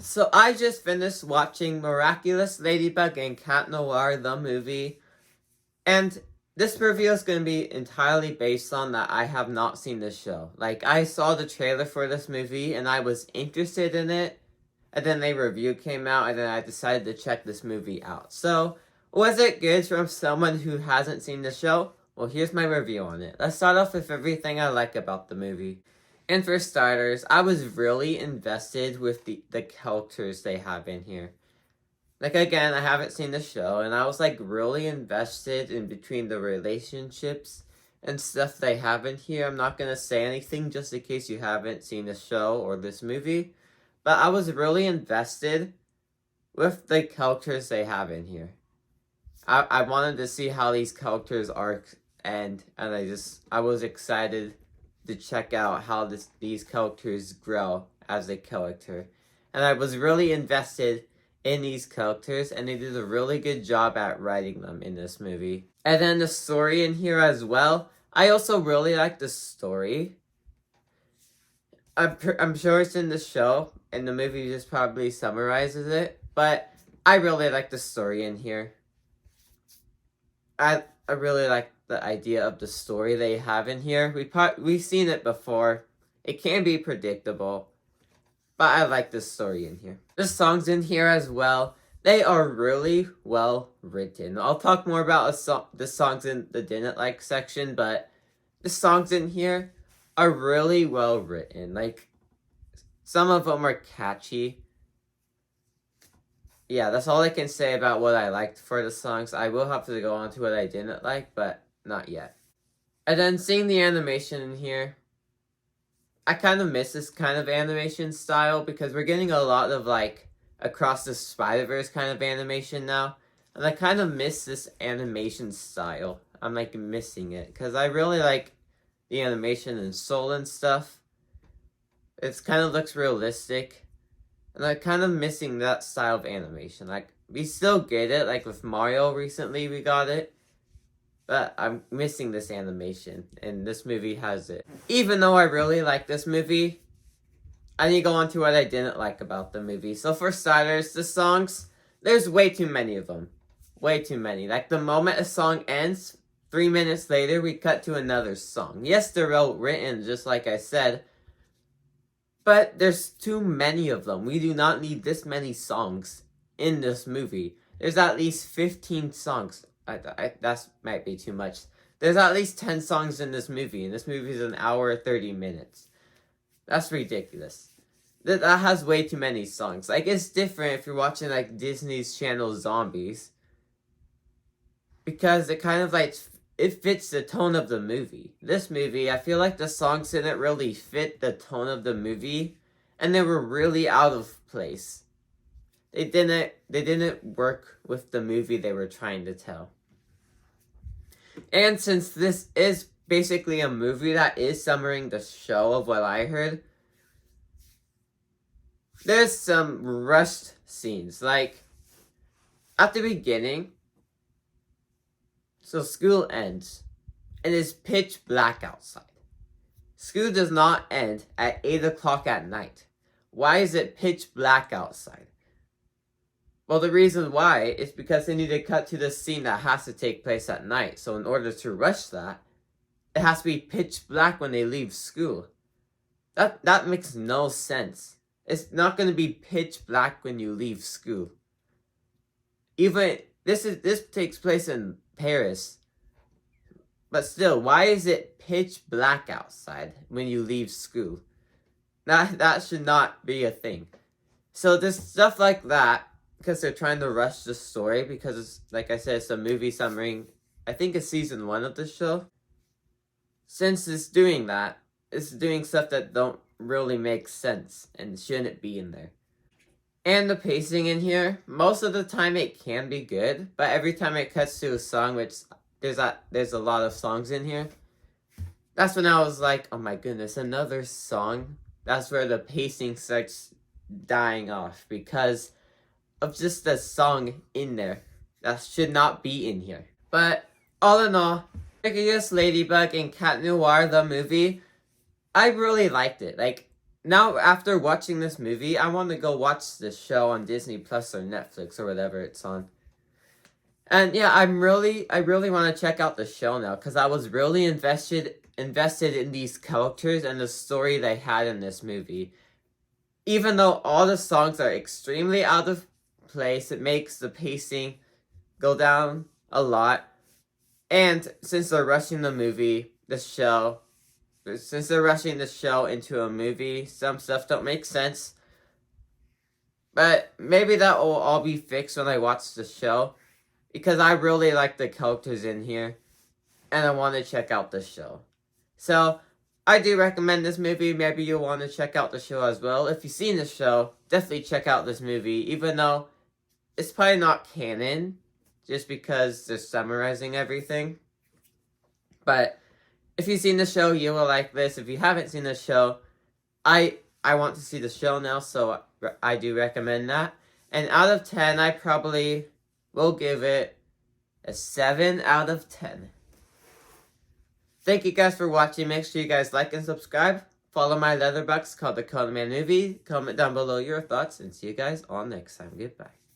So I just finished watching Miraculous Ladybug and Cat Noir, the movie. And this review is going to be entirely based on that I have not seen the show. Like, I saw the trailer for this movie and I was interested in it. And then the review came out and then I decided to check this movie out. So, was it good from someone who hasn't seen the show? Well, here's my review on it. Let's start off with everything I like about the movie. And for starters, I was really invested with the characters they have in here. Like, again, I haven't seen the show, and I was, like, really invested in between the relationships and stuff they have in here. I'm not going to say anything just in case you haven't seen the show or this movie, but I was really invested with the characters they have in here. I wanted to see how these characters arcs end, and I was excited to check out how these characters grow as a character. And I was really invested in these characters, and they did a really good job at writing them in this movie. And then the story in here as well. I also really like the story. I'm sure it's in the show, and the movie just probably summarizes it, but I really like the story in here. I really like the idea of the story they have in here. We've seen it before. It can be predictable, but I like the story in here. The songs in here as well, they are really well written. I'll talk more about the songs in the didn't like section, but the songs in here are really well written. Like, some of them are catchy. Yeah, that's all I can say about what I liked for the songs. I will have to go on to what I didn't like, but not yet. And then seeing the animation in here, I kind of miss this kind of animation style because we're getting a lot of, like, Across the Spider-Verse kind of animation now. And I kind of miss this animation style. I'm, like, missing it because I really like the animation in Soul and stuff. It kind of looks realistic. And I'm kind of missing that style of animation. Like, we still get it. Like, with Mario recently, we got it. But I'm missing this animation. And this movie has it. Even though I really like this movie, I need to go on to what I didn't like about the movie. So, for starters, the songs, there's way too many of them. Way too many. Like, the moment a song ends, 3 minutes later, we cut to another song. Yes, they're well written, just like I said. But there's too many of them. We do not need this many songs in this movie. There's at least 15 songs. That might be too much. There's at least 10 songs in this movie, and this movie is an hour 30 minutes. That's ridiculous. That has way too many songs. Like, it's different if you're watching, like, Disney's channel Zombies. Because it kind of, like, it fits the tone of the movie. This movie, I feel like the songs didn't really fit the tone of the movie, and they were really out of place. They didn't work with the movie they were trying to tell. And since this is basically a movie that is summarizing the show of what I heard, there's some rushed scenes. Like, at the beginning, so school ends, and it's pitch black outside. School does not end at 8 o'clock at night. Why is it pitch black outside? Well, the reason why is because they need to cut to the scene that has to take place at night. So in order to rush that, it has to be pitch black when they leave school. That makes no sense. It's not going to be pitch black when you leave school. Even this takes place in Paris. But still, why is it pitch black outside when you leave school? That should not be a thing. So there's stuff like that, because they're trying to rush the story, because it's, like I said, it's a movie summarizing, I think it's season 1 of the show. Since it's doing that, it's doing stuff that don't really make sense and shouldn't be in there. And the pacing in here, most of the time it can be good, but every time it cuts to a song, which there's a lot of songs in here, that's when I was like, oh my goodness, another song? That's where the pacing starts dying off, because of just the song in there that should not be in here. But all in all, Miraculous Ladybug and Cat Noir, the movie, I really liked it. Like, now after watching this movie, I want to go watch this show on Disney Plus or Netflix or whatever it's on. And yeah, I really want to check out the show now because I was really invested in these characters and the story they had in this movie. Even though all the songs are extremely out of place, it makes the pacing go down a lot. And since they're rushing the show into a movie, some stuff don't make sense. But maybe that will all be fixed when I watch the show. Because I really like the characters in here. And I want to check out the show. So, I do recommend this movie. Maybe you'll want to check out the show as well. If you've seen the show, definitely check out this movie. Even though it's probably not canon. Just because they're summarizing everything. But if you've seen the show, you will like this. If you haven't seen the show, I want to see the show now. So, I do recommend that. And out of 10, I probably will give it a 7 out of 10. Thank you guys for watching. Make sure you guys like and subscribe. Follow my letterbox called The Conan Man Movie. Comment down below your thoughts and see you guys all next time. Goodbye.